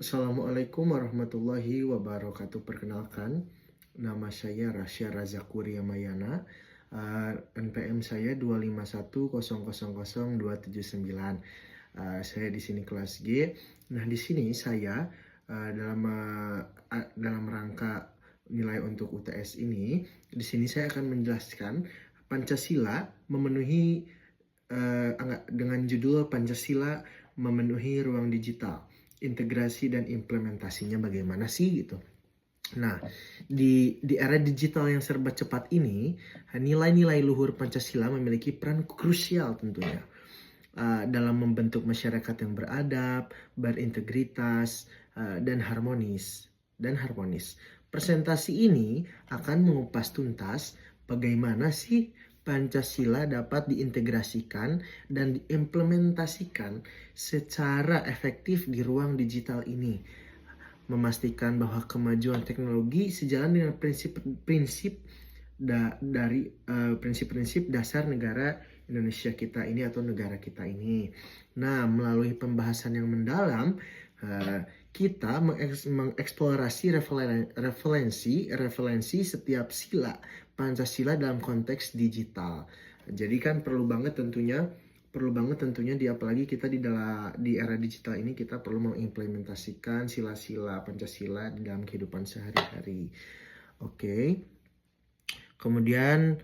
Assalamualaikum warahmatullahi wabarakatuh. Perkenalkan, nama saya Rasya Razakuria Mayana. NPM saya 2510000279. Saya di sini kelas G. Nah, di sini saya dalam rangka nilai untuk UTS ini, di sini saya akan menjelaskan Pancasila memenuhi dengan judul Pancasila memenuhi ruang digital. Integrasi dan implementasinya bagaimana sih gitu. Nah, di era digital yang serba cepat ini, nilai-nilai luhur Pancasila memiliki peran krusial tentunya dalam membentuk masyarakat yang beradab, berintegritas, dan harmonis. Presentasi ini akan mengupas tuntas bagaimana sih Pancasila dapat diintegrasikan dan diimplementasikan secara efektif di ruang digital ini, memastikan bahwa kemajuan teknologi sejalan dengan prinsip-prinsip dasar negara Indonesia kita ini atau negara kita ini. Nah, melalui pembahasan yang mendalam, kita mengeksplorasi referensi setiap sila Pancasila dalam konteks digital. Jadi kan perlu banget tentunya apalagi kita di era digital ini kita perlu mengimplementasikan sila-sila Pancasila di dalam kehidupan sehari-hari. Oke. Kemudian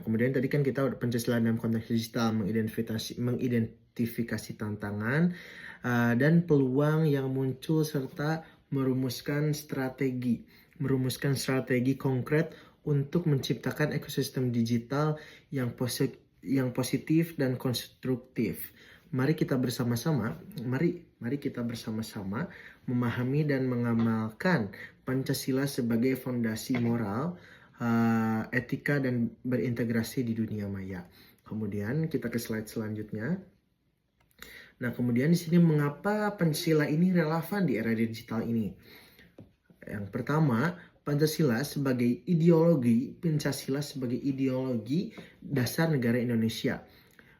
kemudian tadi kan kita Pancasila dalam konteks digital mengidentifikasi tantangan dan peluang yang muncul serta merumuskan strategi konkret untuk menciptakan ekosistem digital yang positif dan konstruktif. Mari kita bersama-sama memahami dan mengamalkan Pancasila sebagai fondasi moral, etika, dan berintegrasi di dunia maya. Kemudian kita ke slide selanjutnya. Nah, kemudian di sini mengapa Pancasila ini relevan di era digital ini? Yang pertama, Pancasila sebagai ideologi dasar negara Indonesia.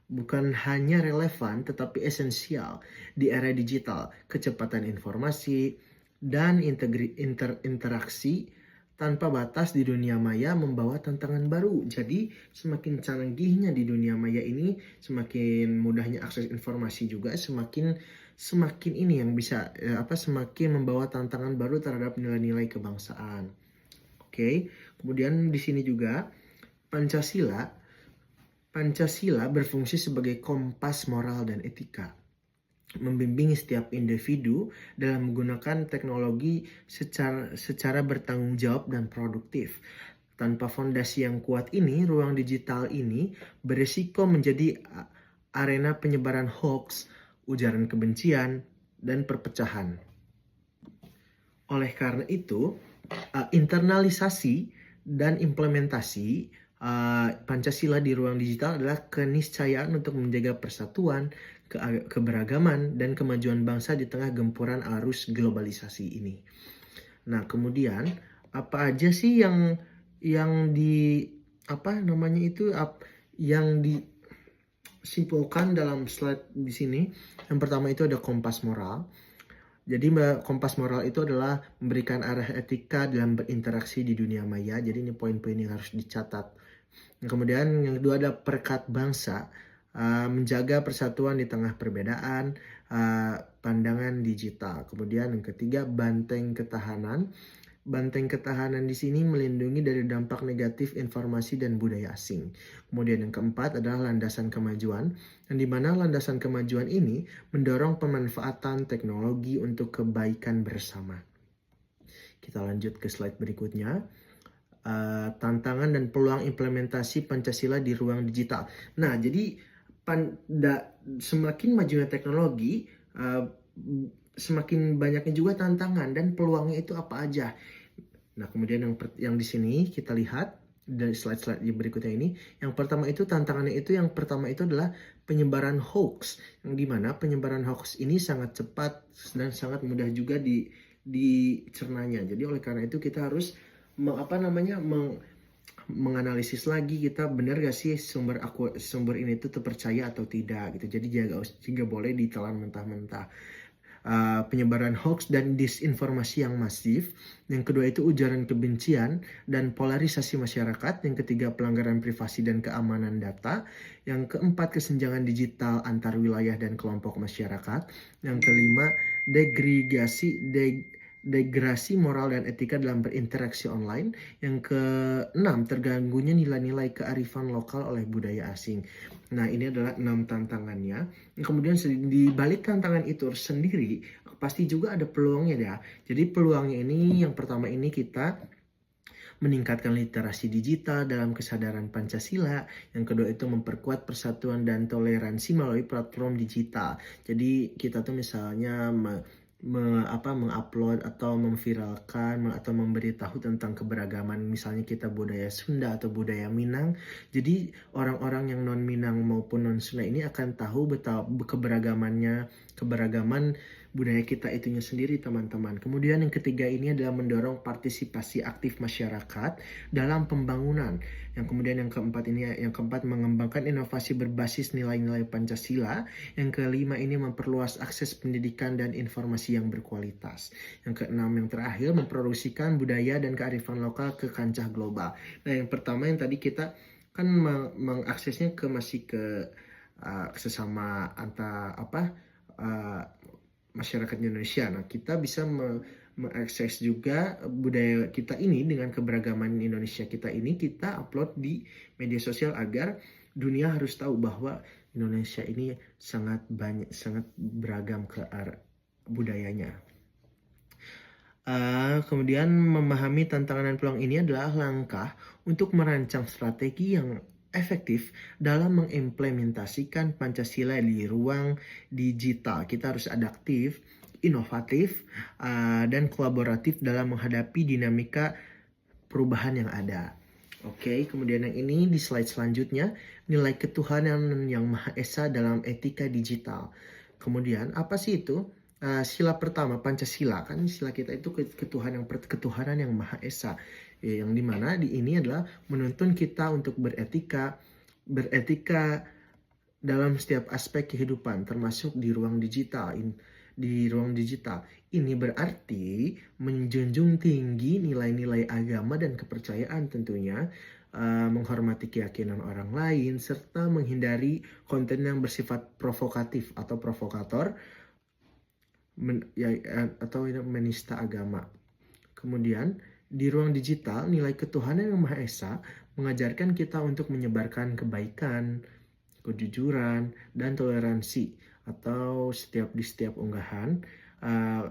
Bukan hanya relevan tetapi esensial di era digital. Kecepatan informasi dan interaksi tanpa batas di dunia maya membawa tantangan baru. Jadi semakin canggihnya di dunia maya ini, semakin mudahnya akses informasi juga, semakin ini yang bisa semakin membawa tantangan baru terhadap nilai-nilai kebangsaan. Oke. Kemudian di sini juga Pancasila berfungsi sebagai kompas moral dan etika, membimbing setiap individu dalam menggunakan teknologi secara bertanggung jawab dan produktif. Tanpa fondasi yang kuat ini, ruang digital ini berisiko menjadi arena penyebaran hoax, ujaran kebencian, dan perpecahan. Oleh karena itu, internalisasi dan implementasi Pancasila di ruang digital adalah keniscayaan untuk menjaga persatuan, keberagaman, dan kemajuan bangsa di tengah gempuran arus globalisasi ini. Nah, kemudian apa aja sih yang disimpulkan dalam slide di sini? Yang pertama itu ada kompas moral. Jadi kompas moral itu adalah memberikan arah etika dalam berinteraksi di dunia maya. Jadi ini poin-poin yang harus dicatat. Kemudian yang kedua ada perekat bangsa, menjaga persatuan di tengah perbedaan, pandangan digital. Kemudian yang ketiga banteng ketahanan. Banteng ketahanan di sini melindungi dari dampak negatif informasi dan budaya asing. Kemudian yang keempat adalah landasan kemajuan, yang dimana landasan kemajuan ini mendorong pemanfaatan teknologi untuk kebaikan bersama. Kita lanjut ke slide berikutnya. Tantangan dan peluang implementasi Pancasila di ruang digital. Nah, jadi semakin majunya teknologi, semakin banyaknya juga tantangan dan peluangnya itu apa aja. Nah, kemudian yang di sini kita lihat dari slide-slide berikutnya ini, yang pertama itu tantangannya itu adalah penyebaran hoax, yang dimana penyebaran hoax ini sangat cepat dan sangat mudah juga dicernanya. Jadi oleh karena itu kita harus menganalisis lagi, kita benar gak sih sumber ini tuh terpercaya atau tidak gitu. Jadi jangan boleh ditelan mentah-mentah. penyebaran hoax dan disinformasi yang masif. Yang kedua itu ujaran kebencian dan polarisasi masyarakat. Yang ketiga pelanggaran privasi dan keamanan data. Yang keempat kesenjangan digital antar wilayah dan kelompok masyarakat. Yang kelima degradasi moral dan etika dalam berinteraksi online. Yang keenam, terganggunya nilai-nilai kearifan lokal oleh budaya asing. Nah, ini adalah 6 tantangannya. Kemudian di balik tantangan itu sendiri, pasti juga ada peluangnya ya. Jadi peluangnya ini, yang pertama ini kita meningkatkan literasi digital dalam kesadaran Pancasila. Yang kedua itu memperkuat persatuan dan toleransi melalui platform digital. Jadi kita tuh misalnya mengupload atau memviralkan atau memberitahu tentang keberagaman, misalnya kita budaya Sunda atau budaya Minang. Jadi orang-orang yang non Minang maupun non Sunda ini akan tahu betapa keberagaman budaya kita itunya sendiri, teman-teman. Kemudian yang ketiga ini adalah mendorong partisipasi aktif masyarakat dalam pembangunan. Yang kemudian yang keempat mengembangkan inovasi berbasis nilai-nilai Pancasila. Yang kelima ini memperluas akses pendidikan dan informasi yang berkualitas. Yang keenam yang terakhir memproduksikan budaya dan kearifan lokal ke kancah global. Nah, yang pertama yang tadi kita kan mengaksesnya masih ke sesama masyarakat Indonesia. Nah, kita bisa mengakses juga budaya kita ini dengan keberagaman Indonesia kita ini, kita upload di media sosial agar dunia harus tahu bahwa Indonesia ini sangat beragam ke budayanya. Kemudian memahami tantangan dan peluang ini adalah langkah untuk merancang strategi yang efektif dalam mengimplementasikan Pancasila di ruang digital. Kita harus adaptif, inovatif, dan kolaboratif dalam menghadapi dinamika perubahan yang ada. Oke, kemudian yang ini di slide selanjutnya, nilai ketuhanan yang Maha Esa dalam etika digital. Kemudian apa sih itu? Sila pertama Pancasila, kan sila kita itu ketuhanan yang Maha Esa, yang dimana di ini adalah menuntun kita untuk beretika dalam setiap aspek kehidupan, termasuk di ruang digital. Ini berarti menjunjung tinggi nilai-nilai agama dan kepercayaan tentunya, menghormati keyakinan orang lain, serta menghindari konten yang bersifat provokatif atau provokator, atau menista agama. Kemudian di ruang digital, nilai ketuhanan yang Maha Esa mengajarkan kita untuk menyebarkan kebaikan, kejujuran, dan toleransi. Atau di setiap unggahan,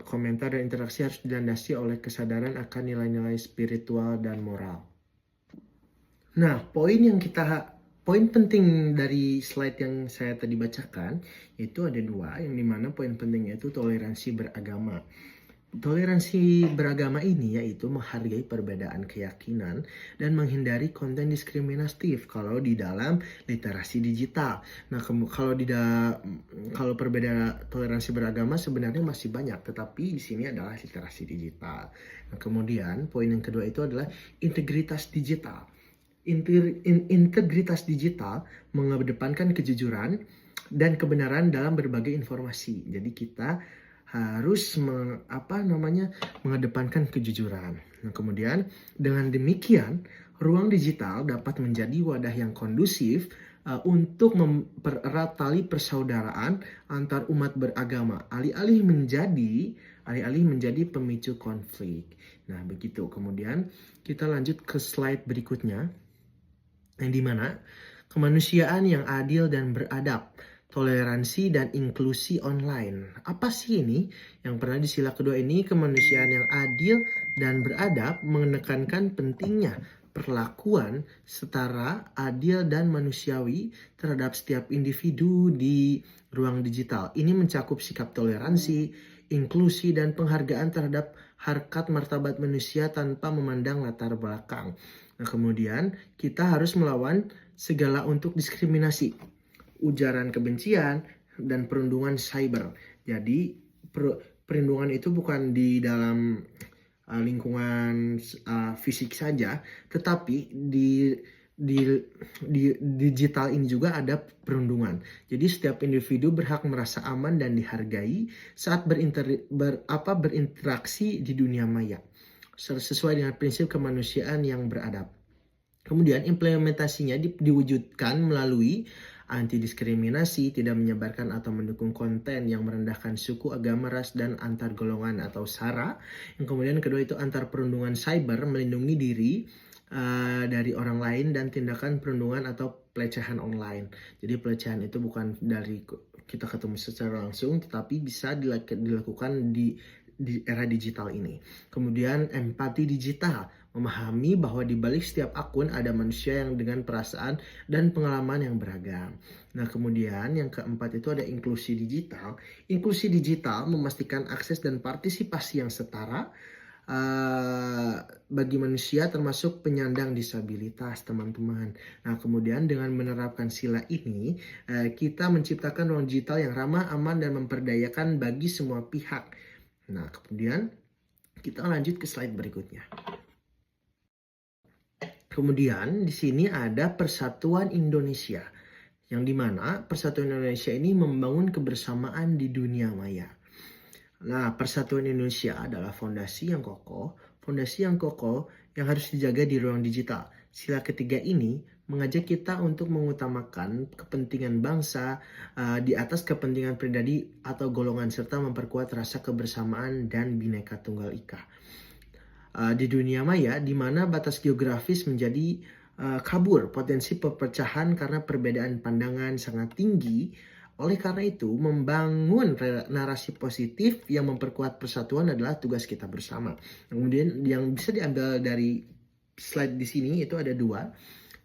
komentar dan interaksi harus dilandasi oleh kesadaran akan nilai-nilai spiritual dan moral. Nah, poin penting dari slide yang saya tadi bacakan itu ada 2, yang dimana poin pentingnya itu toleransi beragama. Toleransi beragama ini yaitu menghargai perbedaan keyakinan dan menghindari konten diskriminatif kalau di dalam literasi digital. Nah, kalau perbedaan toleransi beragama sebenarnya masih banyak, tetapi di sini adalah literasi digital. Nah, kemudian poin yang kedua itu adalah integritas digital. Integritas digital mengedepankan kejujuran dan kebenaran dalam berbagai informasi. Jadi kita harus mengedepankan kejujuran. Nah, kemudian dengan demikian ruang digital dapat menjadi wadah yang kondusif untuk mempererat tali persaudaraan antar umat beragama, alih-alih menjadi pemicu konflik. Nah, begitu. Kemudian kita lanjut ke slide berikutnya, yang dimana kemanusiaan yang adil dan beradab, toleransi dan inklusi online. Apa sih ini? Yang pernah di sila kedua ini, kemanusiaan yang adil dan beradab menekankan pentingnya perlakuan setara, adil, dan manusiawi terhadap setiap individu di ruang digital. Ini mencakup sikap toleransi, inklusi, dan penghargaan terhadap harkat martabat manusia tanpa memandang latar belakang. Nah, kemudian kita harus melawan segala untuk diskriminasi, ujaran kebencian, dan perundungan cyber. Jadi perundungan itu bukan di dalam lingkungan fisik saja, tetapi di digital ini juga ada perundungan. Jadi setiap individu berhak merasa aman dan dihargai saat berinteraksi di dunia maya, sesuai dengan prinsip kemanusiaan yang beradab. Kemudian implementasinya diwujudkan melalui anti diskriminasi, tidak menyebarkan atau mendukung konten yang merendahkan suku, agama, ras, dan antar golongan atau SARA. Yang kemudian kedua itu antar perundungan cyber, melindungi diri dari orang lain, dan tindakan perundungan atau pelecehan online. Jadi pelecehan itu bukan dari kita ketemu secara langsung, tetapi bisa dilakukan di era digital ini. Kemudian empati digital, memahami bahwa di balik setiap akun ada manusia yang dengan perasaan dan pengalaman yang beragam. Nah, kemudian yang keempat itu ada inklusi digital. Inklusi digital memastikan akses dan partisipasi yang setara bagi manusia termasuk penyandang disabilitas, teman-teman. Nah, kemudian dengan menerapkan sila ini, kita menciptakan ruang digital yang ramah, aman, dan memperdayakan bagi semua pihak. Nah, kemudian kita lanjut ke slide berikutnya. Kemudian di sini ada Persatuan Indonesia, yang dimana Persatuan Indonesia ini membangun kebersamaan di dunia maya. Nah, Persatuan Indonesia adalah fondasi yang kokoh yang harus dijaga di ruang digital. Sila ketiga ini mengajak kita untuk mengutamakan kepentingan bangsa di atas kepentingan pribadi atau golongan, serta memperkuat rasa kebersamaan dan Bhinneka Tunggal Ika. Di dunia maya, di mana batas geografis menjadi kabur, potensi perpecahan karena perbedaan pandangan sangat tinggi. Oleh karena itu, membangun narasi positif yang memperkuat persatuan adalah tugas kita bersama. Kemudian yang bisa diambil dari slide di sini itu ada dua.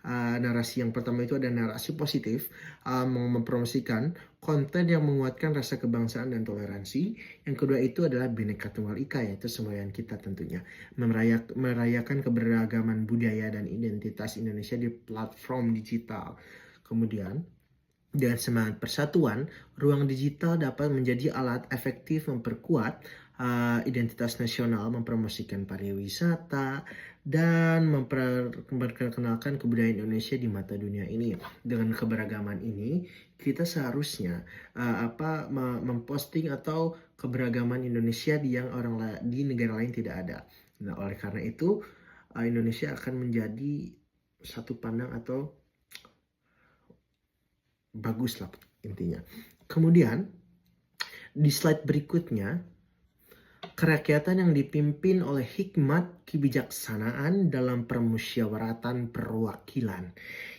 Narasi yang pertama itu ada narasi positif, mempromosikan konten yang menguatkan rasa kebangsaan dan toleransi. Yang kedua itu adalah Bhinneka Tunggal Ika, yaitu semboyan kita tentunya, merayakan keberagaman budaya dan identitas Indonesia di platform digital. Kemudian dengan semangat persatuan, ruang digital dapat menjadi alat efektif memperkuat identitas nasional, mempromosikan pariwisata, dan memperkenalkan kebudayaan Indonesia di mata dunia ini. Dengan keberagaman ini, kita seharusnya memposting atau keberagaman Indonesia di negara lain tidak ada. Nah, oleh karena itu, Indonesia akan menjadi satu pandang atau bagus lah intinya. Kemudian di slide berikutnya, kerakyatan yang dipimpin oleh hikmat kebijaksanaan dalam permusyawaratan perwakilan,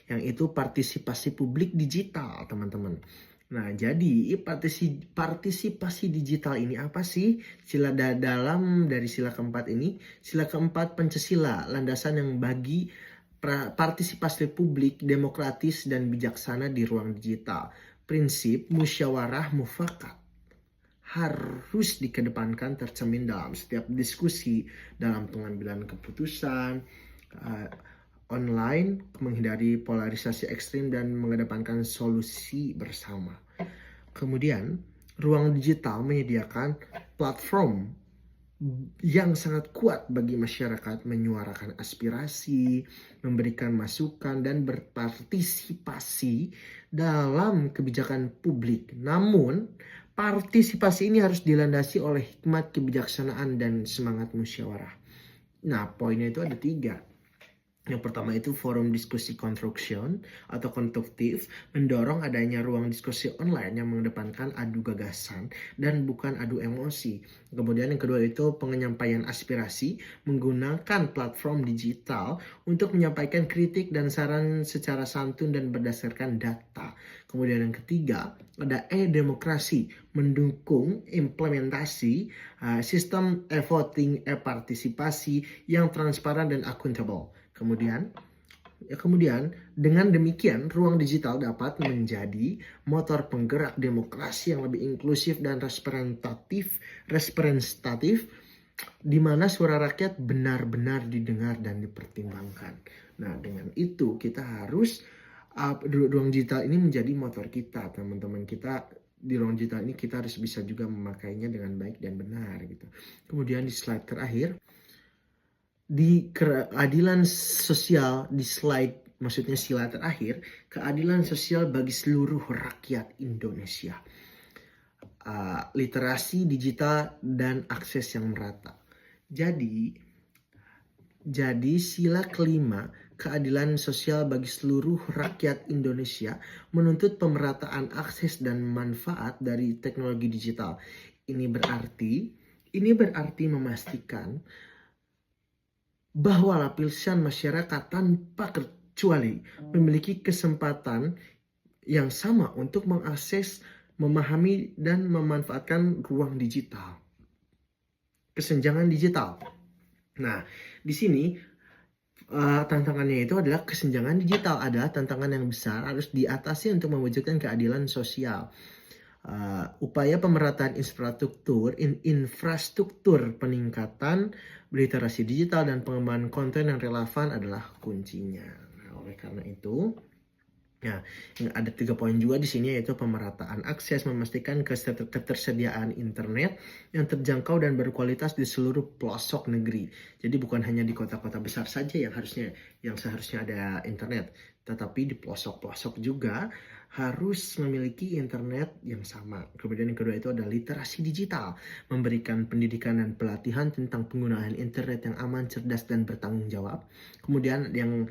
yang itu partisipasi publik digital, teman-teman. Nah, jadi partisipasi digital ini apa sih? Dari sila keempat ini, sila keempat Pancasila, landasan yang bagi partisipasi publik, demokratis, dan bijaksana di ruang digital. Prinsip musyawarah mufakat harus dikedepankan, tercermin dalam setiap diskusi, dalam pengambilan keputusan online, menghindari polarisasi ekstrim, dan mengedepankan solusi bersama. Kemudian, ruang digital menyediakan platform yang sangat kuat bagi masyarakat menyuarakan aspirasi, memberikan masukan, dan berpartisipasi dalam kebijakan publik. Namun, partisipasi ini harus dilandasi oleh hikmat kebijaksanaan dan semangat musyawarah. Nah, poinnya itu ada 3. Yang pertama itu forum diskusi konstruktif atau konstruktif, mendorong adanya ruang diskusi online yang mengedepankan adu gagasan dan bukan adu emosi. Kemudian yang kedua itu penyampaian aspirasi, menggunakan platform digital untuk menyampaikan kritik dan saran secara santun dan berdasarkan data. Kemudian yang ketiga ada e-demokrasi, mendukung implementasi sistem e-voting, e-partisipasi yang transparan dan akuntabel. Kemudian dengan demikian ruang digital dapat menjadi motor penggerak demokrasi yang lebih inklusif dan representatif, di mana suara rakyat benar-benar didengar dan dipertimbangkan. Nah, dengan itu kita harus ruang digital ini menjadi motor kita, teman-teman. Kita di ruang digital ini kita harus bisa juga memakainya dengan baik dan benar gitu. Kemudian di slide terakhir, di keadilan sosial di slide maksudnya sila terakhir, keadilan sosial bagi seluruh rakyat Indonesia. Literasi digital dan akses yang merata. Jadi sila kelima, keadilan sosial bagi seluruh rakyat Indonesia menuntut pemerataan akses dan manfaat dari teknologi digital. Ini berarti memastikan bahwa lapisan masyarakat tanpa kecuali memiliki kesempatan yang sama untuk mengakses, memahami, dan memanfaatkan ruang digital. Kesenjangan digital. Nah, di sini tantangannya itu adalah kesenjangan digital adalah tantangan yang besar harus diatasi untuk mewujudkan keadilan sosial. Upaya pemerataan infrastruktur peningkatan literasi digital dan pengembangan konten yang relevan adalah kuncinya. Nah, oleh karena itu, ada 3 poin juga di sini, yaitu pemerataan akses, memastikan ketersediaan internet yang terjangkau dan berkualitas di seluruh pelosok negeri. Jadi bukan hanya di kota-kota besar saja yang seharusnya ada internet, tetapi di pelosok-pelosok juga harus memiliki internet yang sama. Kemudian yang kedua itu ada literasi digital, memberikan pendidikan dan pelatihan tentang penggunaan internet yang aman, cerdas, dan bertanggung jawab. Kemudian yang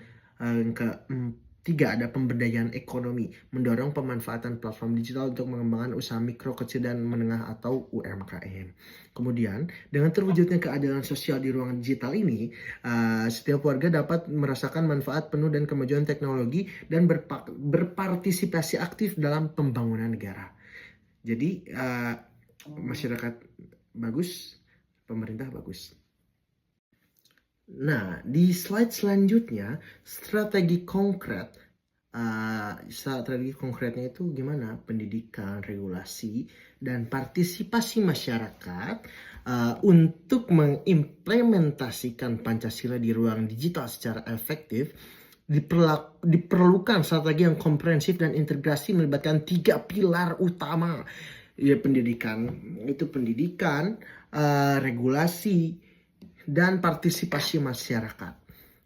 ketiga ada pemberdayaan ekonomi, mendorong pemanfaatan platform digital untuk mengembangkan usaha mikro, kecil, dan menengah atau UMKM. Kemudian dengan terwujudnya keadilan sosial di ruang digital ini, setiap warga dapat merasakan manfaat penuh dan kemajuan teknologi dan berpartisipasi aktif dalam pembangunan negara. Jadi masyarakat bagus, pemerintah bagus. Nah, di slide selanjutnya, strategi konkretnya itu gimana? Pendidikan, regulasi, dan partisipasi masyarakat untuk mengimplementasikan Pancasila di ruang digital secara efektif. Diperlukan strategi yang komprehensif dan integrasi melibatkan 3 pilar utama. Ya, pendidikan, regulasi, dan partisipasi masyarakat.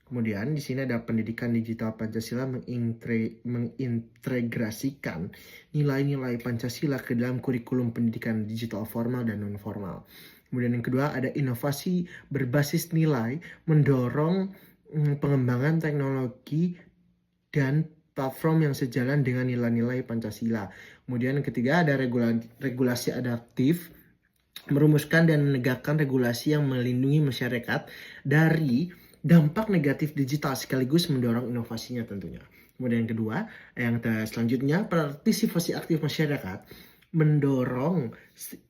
Kemudian di sini ada pendidikan digital Pancasila mengintegrasikan nilai-nilai Pancasila ke dalam kurikulum pendidikan digital formal dan non formal. Kemudian yang kedua ada inovasi berbasis nilai, mendorong pengembangan teknologi dan platform yang sejalan dengan nilai-nilai Pancasila. Kemudian yang ketiga ada regulasi adaptif, merumuskan dan menegakkan regulasi yang melindungi masyarakat dari dampak negatif digital sekaligus mendorong inovasinya tentunya. Kemudian yang kedua, selanjutnya partisipasi aktif masyarakat, mendorong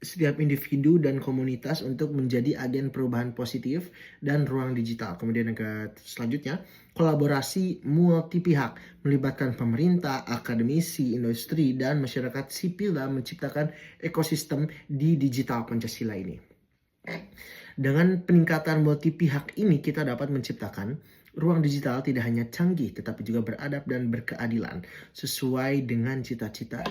setiap individu dan komunitas untuk menjadi agen perubahan positif dan ruang digital. Kemudian yang selanjutnya, kolaborasi multi pihak melibatkan pemerintah, akademisi, industri, dan masyarakat sipil dalam menciptakan ekosistem di digital Pancasila ini. Dengan peningkatan multi pihak ini kita dapat menciptakan ruang digital tidak hanya canggih tetapi juga beradab dan berkeadilan sesuai dengan cita-cita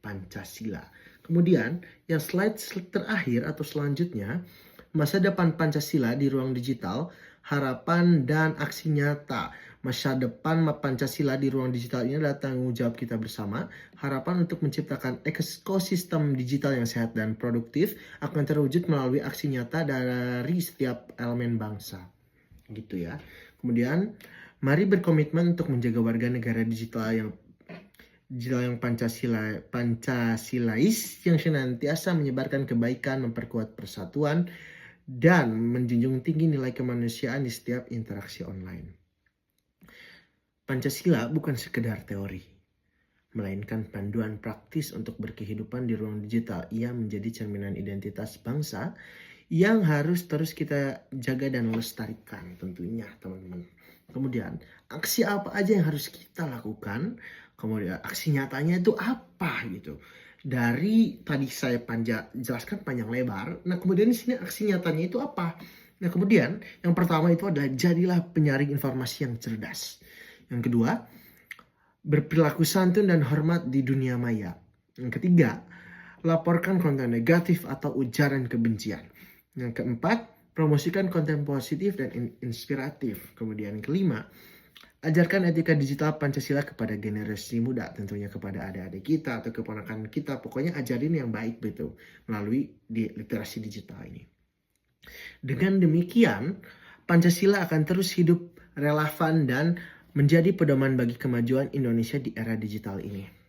Pancasila. Kemudian yang slide terakhir atau selanjutnya, masa depan Pancasila di ruang digital, harapan dan aksi nyata. Masa depan Pancasila di ruang digital ini adalah tanggung jawab kita bersama. Harapan untuk menciptakan ekosistem digital yang sehat dan produktif akan terwujud melalui aksi nyata dari setiap elemen bangsa. Gitu ya. Kemudian, mari berkomitmen untuk menjaga warga negara digital yang Pancasilais yang senantiasa menyebarkan kebaikan, memperkuat persatuan, dan menjunjung tinggi nilai kemanusiaan di setiap interaksi online. Pancasila bukan sekedar teori, melainkan panduan praktis untuk berkehidupan di ruang digital. Ia menjadi cerminan identitas bangsa yang harus terus kita jaga dan lestarikan tentunya teman-teman. Kemudian, aksi apa aja yang harus kita lakukan? Kemudian, aksi nyatanya itu apa gitu? Dari tadi saya jelaskan panjang lebar. Nah, kemudian di sini aksi nyatanya itu apa? Nah, kemudian yang pertama itu adalah jadilah penyaring informasi yang cerdas. Yang kedua, berperilaku santun dan hormat di dunia maya. Yang ketiga, laporkan konten negatif atau ujaran kebencian. Yang keempat, promosikan konten positif dan inspiratif. Kemudian yang kelima, Ajarkan etika digital Pancasila kepada generasi muda, tentunya kepada adik-adik kita atau keponakan kita. Pokoknya ajarin yang baik betul melalui literasi digital ini. Dengan demikian, Pancasila akan terus hidup relevan dan menjadi pedoman bagi kemajuan Indonesia di era digital ini.